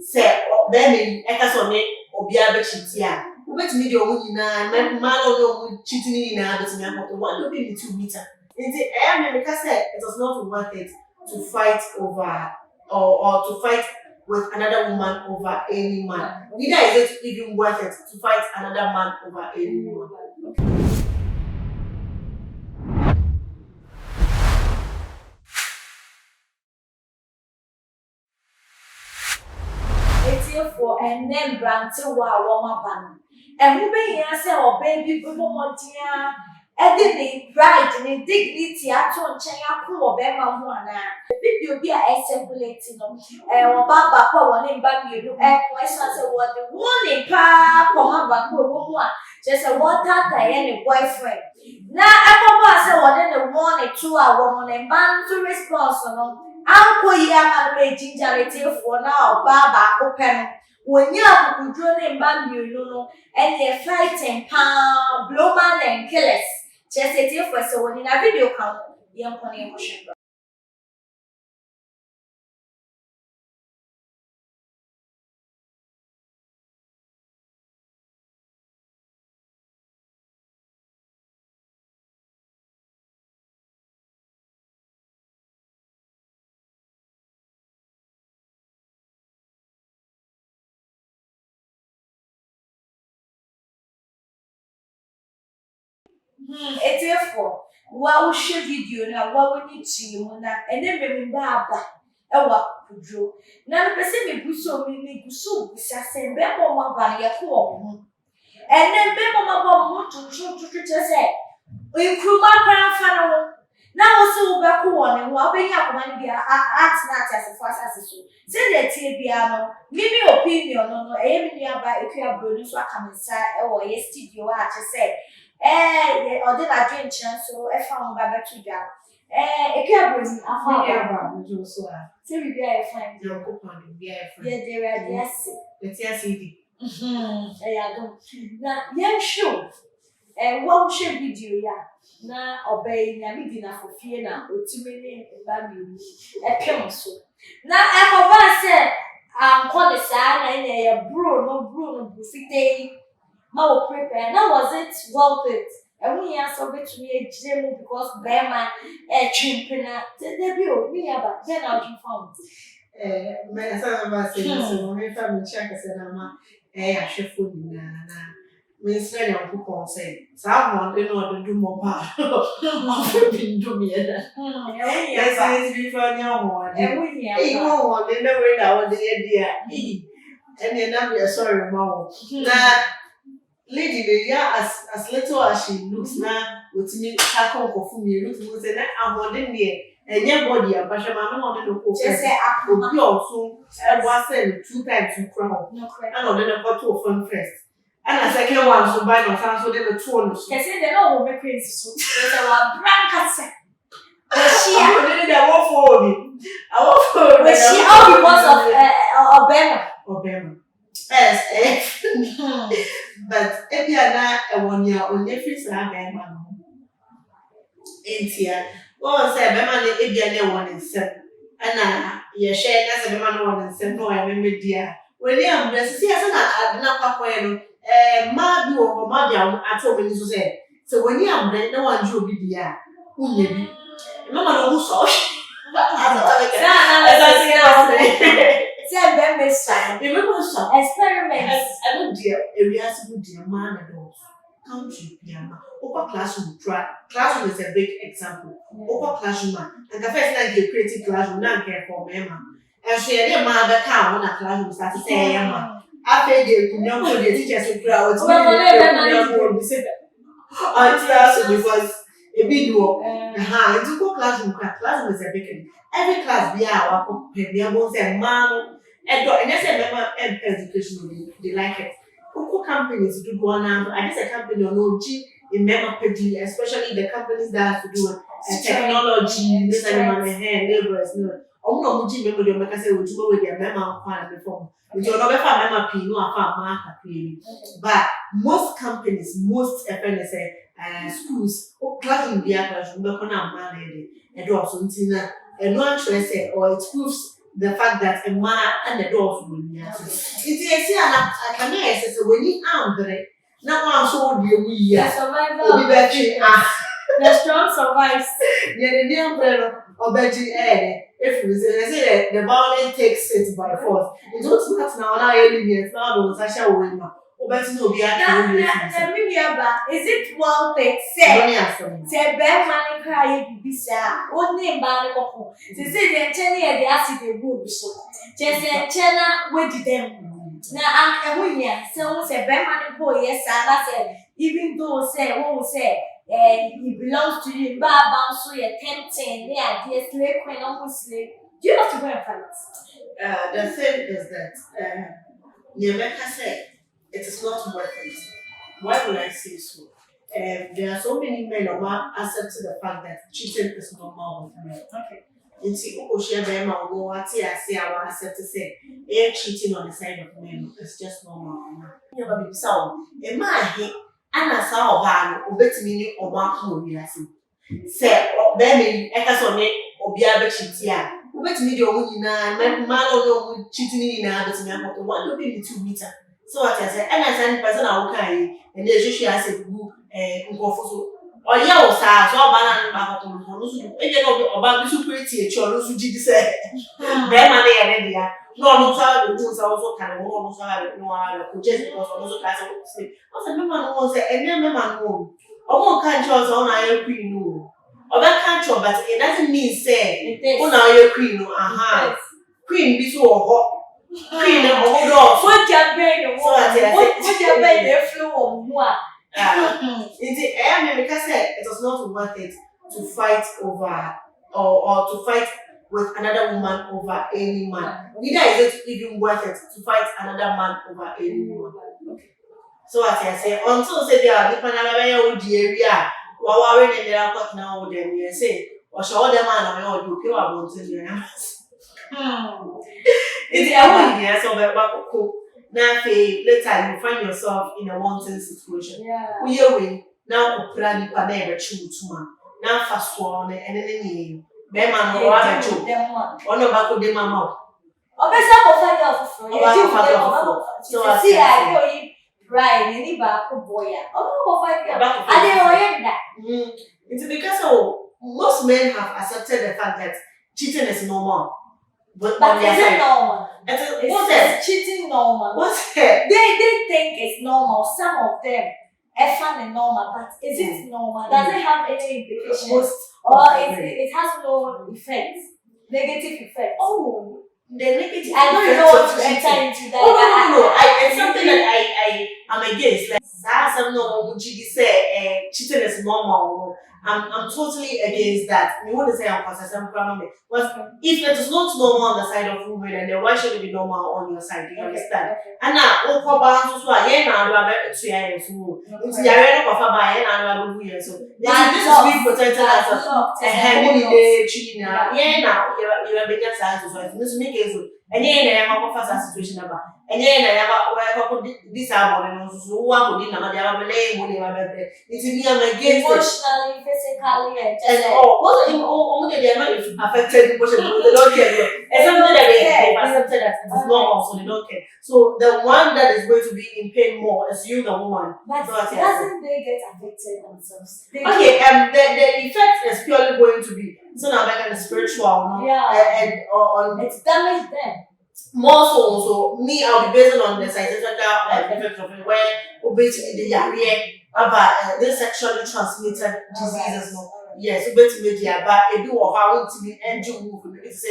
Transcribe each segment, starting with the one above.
say then eka me obi abechiti a ubetimi de omu nyina man no cheating nyina betimi akoto one no be 2 meter nti me say it was not worth it to fight over or to fight with another woman over any man. Neither is it even worth it to fight another man over any woman. For and then brantle while warm up and who may answer or baby before dear. Edini pride ni dignity ato nchen akọ be ma ho ana video bi a circulating no wo baba kwa woni mba mienu question say what the one pa kwa ba kwa wo mu a just what that ne boyfriend na akoba say what the one two a wo mo ne man to response no anko yi ama no gingerity for now baba ko pe no wonya akudro ne mba mienu no and they fighting pa blow man and killers. Just a deal for so in a video count, young pony emotion. It's therefore, what we should video now, what we need to you and then remember ewa kudro na me pese me buso me guso busa se be mo ma ba ye ko ho ene be mo ma ba mo to say inkruma kran fa no na wo se wo be ko won wo obenya ko man bia art na as fast as so se de tie bia no mimi opinion no e mi nia ba ekua bro so aka me sa e wo ye studio a che say o de la dream chance so e fa mo ba betu bia ekua bro ni afa ba no so a se we be fine you go on be fine yeah they were yes the TCD I don't na yeah show what should video ya na obey nyame di na fofie na otime ne ba mi pem so na ko ba se anko de sa na ya bro no busite ma o prepare na was it worth it and we are so bet me ejire because bema chimpina de bi o mi aba then how you found me sa ba se so me fa me check se na ma ahwefo ni na me say na ko say sa mo de no do mo pa o bi do me da yes yes bi fa nya ho e ho de na we na o de dia and na be sorry ma wo na lady be ya as little as she looks na otimi tackle kofu mi look mo say na amode ne enye body abasha ma no de ko just say obi also e wa say 2 times you crown and on the photo from first and a second one so by no so de the two no so say they no will make crazy so there's a branca say she I did walk for me I walk for me she all because of Obama yes but if you are not a 1 year on your face na be man entia o say be man e bia na won nsem ana ye share na say be man won nsem no ya me dia we am dress see as na na kwakwa no ma bi wo ma dia ato me so say so when you am na wan ju obi bia unye bi mama no wo so say be me say e me go so experiments I don't dear area as good dear man adults country piano upper classroom is a big example upper classroom and the first like the creative classroom na care for mema and so ye dey ma be ka won na classroom start say yema after the kunyan ko the teachers so crowd we say because a big do it's go classroom is a big every class be our be able say man and they say mema education they like it companies do go on I guess a company on OG in member pedi especially the companies that have to do with technology this and laborers no omo OG member dey make say we do with their member plan before we do not be fa member p no afa mark p but most companies most schools classroom be classroom be na man e do so ntina no actually say or it proves the fact that a man and the doors will be answered. It's a see, I can say, when you are there, now I'm so dear, we The are. survival. The strong survives. Yeah, the umbrella or Betty if you say the violent takes it by force. It don't matter now, now, Sasha Wima. Betty will be Is it well paid? Say, bear money cry, be sad. Only Banako. They say the Chenny the acid the wood. Just a Chena with them. Now, I'm a winner. So, say, bear money poor, yes, I said, even though say, won't say. He belongs to you. Baba, so you're tempting. Yeah, dear slave queen, almost slave. Do you have to go and fight? The thing is that Nyameka said it is not worth it. Why would I say so? There are so many men who are accepting the fact that cheating is normal with men. Okay. In Oshia or what I say, I want accept to say, cheating on the side of men is just normal. You have a sound. A man, Anna saw a ban or bet me or one who we are saying. Say, baby, Ekason or Biabe Chitia. Who bet me your winning man or cheating in another to me, one will be 2 meters. So what I said, and I send person out okay, and then she has a book go for or yellow sa so banana back to no about the pretty choro so did say be man e ready no so the things also can no so no just because also class of sleep I said me man no say and me man no o can choose on I queen no o ba can choose but it doesn't mean say o na you queen no queen be so ho queen o do What you so I say what you the flow of what because it was not worth it to fight over or to fight with another woman over any man. Neither is it even worth it to fight another man over any woman. So as I say, until say they are the Panama area, while we're in the airport now with them, you say, or show them man or you kill about it. It's a idea, so that now, later you find yourself in a wanting situation. Yeah. We away now, Prani Panera Chutuma. Now, fast one and then Beman or other joke. Or no back with the mamma. Or best of so see, I know you right, any back boy. Oh, I didn't know that. It's because most men have accepted the fact that cheating is normal. But is it normal? What's cheating normal? What's it? They think it's normal. Some of them are fun and normal, but is it normal? Does it have any implications? Or it has no effects? Negative effects? Oh, the negative I don't know what to enter into that. No. It's something that I'm against. Like, that's no say cheating is normal. I'm totally against that. You want to say I'm if it is not normal on the side of women, and then why should it be normal on your side? Do you understand? And now, balance so I now do a 2 years. It's the area of a buy and years. So this is being protected as a heavy day china. Now you are bigger size, so it's make it. And then I have a situation about. And then I have this album and also one who didn't have a name when you have it's me against emotionally, physically, and all they are not affected emotionally, they don't care. And something that they accepted that it is normal, so they don't care. So the one that is going to be in pain more is you, the woman. But doesn't they get affected themselves? Okay, the effect is purely going to be so now back in the spiritual, and on it's damaged them. More so me, I'll be based on the scientific effects of it, where obesity the about the sexually transmitted diseases. Yes, obesity, but it do or how to be engine movement. It is.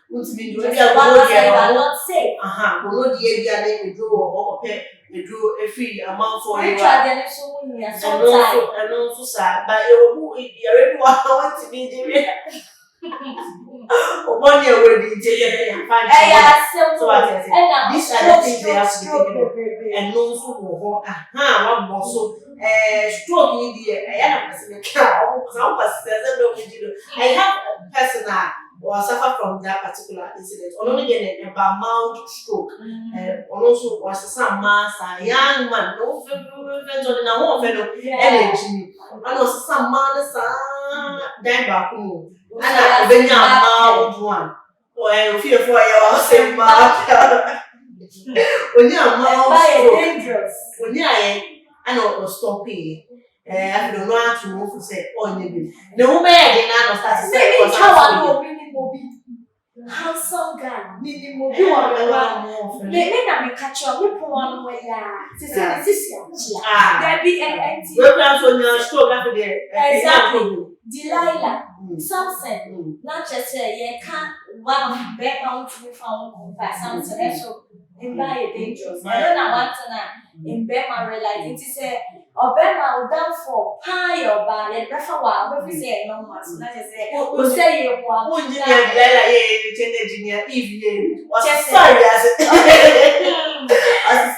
Which means you are not safe. We know the area they draw or pay, they draw a free amount for you. And also, sir, but you already want to be there. One year already and find so these are the things they have to be taken and also one more so stroke in the I have a person that was suffer from that particular incident. Only getting about mild stroke and also was some mass a young man, no friends on the whole fellow energy. And also some man died back home. And I one. Well, fear for your same mark. When you are more dangerous. when you are, I know stop here. I don't know how to move to say, oh, maybe. The woman did not start to say, Maybe how handsome guy, Mini Mobi one. Maybe I may catch up with one way. This there be an we're not on your stroke after there. Exactly. Delilah, Samson, not just say, can't one of the back out to be found by Samson. So, in by a dangerous. I don't know what in Bema realize it is a Obama will down for pie or bad and prefer what we say no more. So that is it. We'll say you want to engineer if was sorry as it.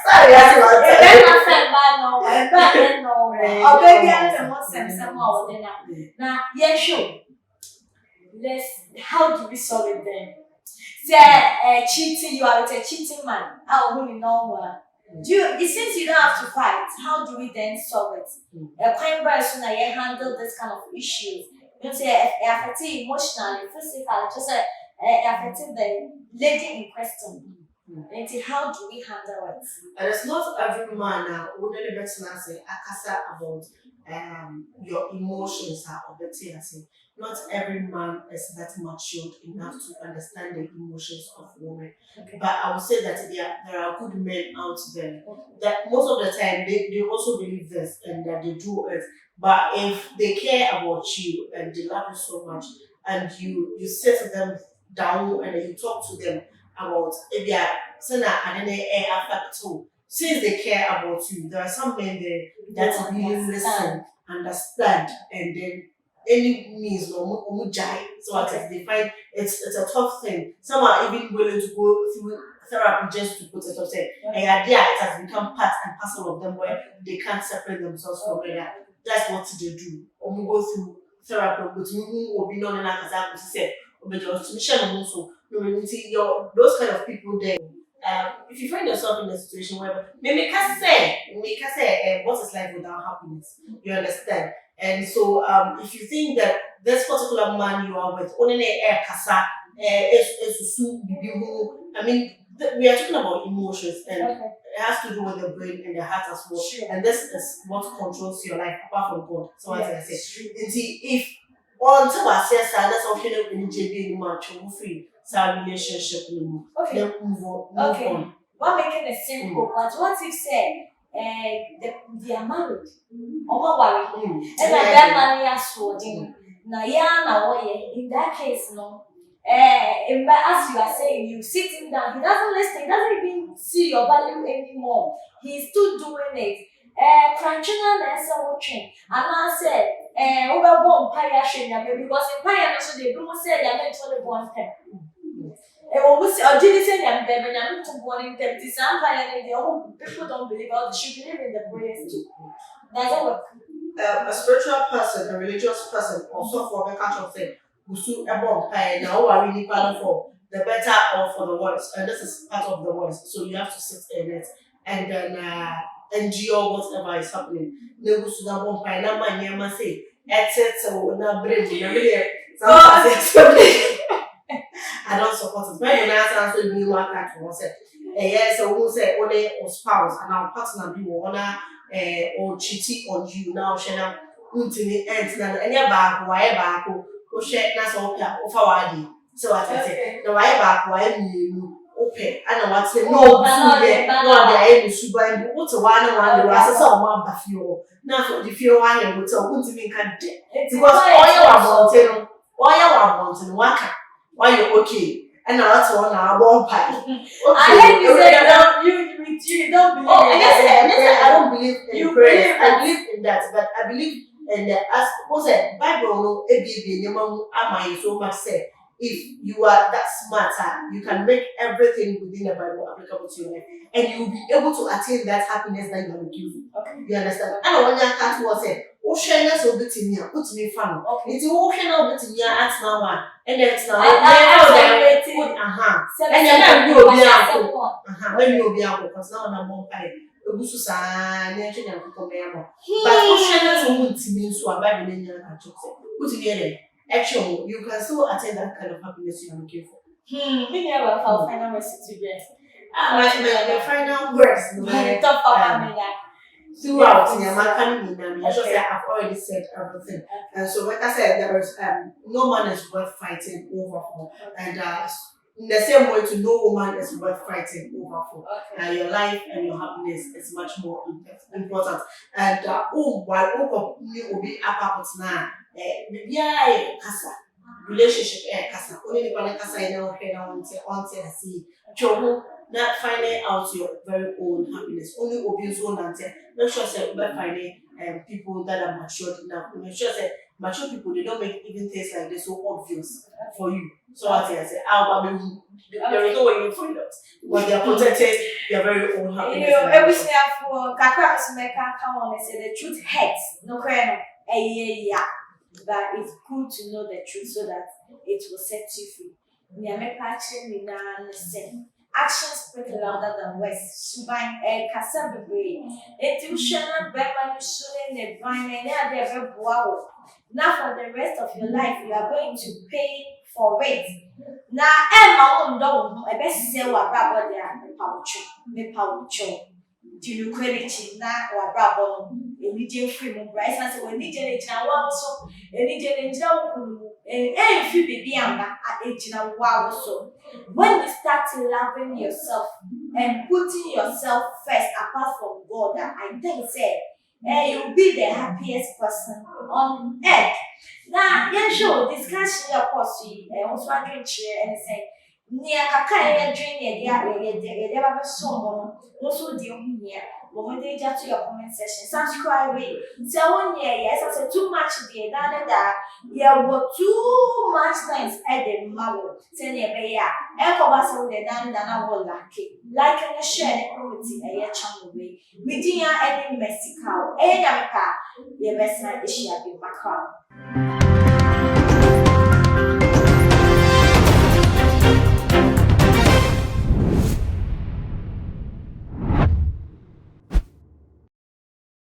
Sorry as it was. Bema said, no, and no, or baby, I don't want some somehow. Now, yeah, sure. Let's, how do we solve it then? Say, cheating, you are with a cheating man. I will really know. Since you don't have to fight, how do we then solve it? A kind person that you handle this kind of issues. You say, affecting emotionally, physically, just affecting the lady in question. And how do we handle it? And it's not every man who really better now say akasa about your emotions are of the thing. Not every man is that matured enough to understand the emotions of women. Okay. But I would say that there are good men out there that most of the time they also believe this and that they do it. But if they care about you and they love you so much and you sit them down and you talk to them about if they are since they care about you, there are some men there that really listen, understand, and then any means no jai. So they find it's a tough thing. Some are even willing to go through therapy just to put it up. Say, and idea it has become part and parcel of them where they can't separate themselves from it. That's what they do. Go through therapy, but who will be known as I say, those kind of people there. If you find yourself in a situation where make us say what is life without happiness, you understand? And so if you think that this particular man you are with only air kasa I mean we are talking about emotions and it has to do with the brain and the heart as well. Sure. And this is what controls your life apart from God. So what I say. And see if until I say that's okay in JB anymore, free. Relationship then move on. We're making it simple, but what if say they are married? Worry. And that money as swording. Now in that case, no. As you are saying, you sitting down, he doesn't listen, he doesn't even see your value anymore. He's still doing it. Crunching and watching. And I said, over one pie because in pie also they don't say they are meant to only one time. Or did you say that baby? I'm not born in them. People don't believe or they should believe in the prayers too. Does that work? A spiritual person, a religious person, also for the culture of thing, who sue a bomb pie now are really part for the better or for the worse. And this is part of the worst. So you have to sit in it and then endure whatever is happening. No go to that bomb pie. Now my name must say, so now brave. I don't support it. When you answer to be one that was it. Yes, so who say only or spouse and our partner be one or cheating on you now, Shana Untini ends and any back, why or share nas or Fawadi. So I say, the why back, why you open. I know what's the no, the able to buy and what's a one the rest of one buffio. Now for the few one and what's a Untini can't because all you are wanting, waka. Why you okay? And now that's one now one pie. I let you say you don't believe. I don't believe in prayer. I believe in that, but I believe in the as was it Bible no baby am so much say if you are that smarter, you can make everything within the Bible applicable to your life, and you will be able to attain that happiness that you are looking for. Okay. You understand? And when you can't was it. Oceaners will be to me, put me fun. It's ocean will be to me at now one, and it's now. And then you'll be out. When you'll be out, because now I'm more pie. But oceaners won't mean so a Bible in your country. Put together. Actually, you can still attain that kind of happiness you are looking for. Me never have final message to get. The final words. Top of my Throughout, yeah, my family, I just say I've already said everything. And so, like I said, there is no man is worth fighting over for, and in the same way, to no woman is worth fighting over for. Your life and your happiness is much more important. And while you will be up now, yeah, casa relationship, casa only the casa I know here now until I see Joe. Not finding out your very own happiness. Only obvious own answer. Make sure that you finding people that are mature enough. Make sure that mature people they don't make even things like this so obvious for you. So I say, there is no way you find out. But they are protecting their very own happiness. Every snap for Kakra to make come on and say the truth hurts. No crano. Yeah. But it's good to know the truth so that it will set you free. We are making action. Actions speak louder than words. Suban kasa bebree. Eti ushana bema nushule ne vine ne ade wow. Now for the rest of your life you are going to pay for it. Na ma wo ndo wo ebe se wa brabo dia me paucho. Di credit na wa brabo enije free mo price na se we enije le jina wa so enije le jina wo kunu free baby amba ejina wa so. When you start loving yourself and putting yourself first apart from God, I think you'll be the happiest person on earth. Now, yeah, sure, discussion of course we also drink here and say near kaka drink the never so also the here. When they just to your comment section, subscribe so yes, I said too much there, that yeah, what too much times at the mouth. Send your bear, echo us with the done than I will like and share the community a year channel way. We didn't any messy cow, your best night is she be my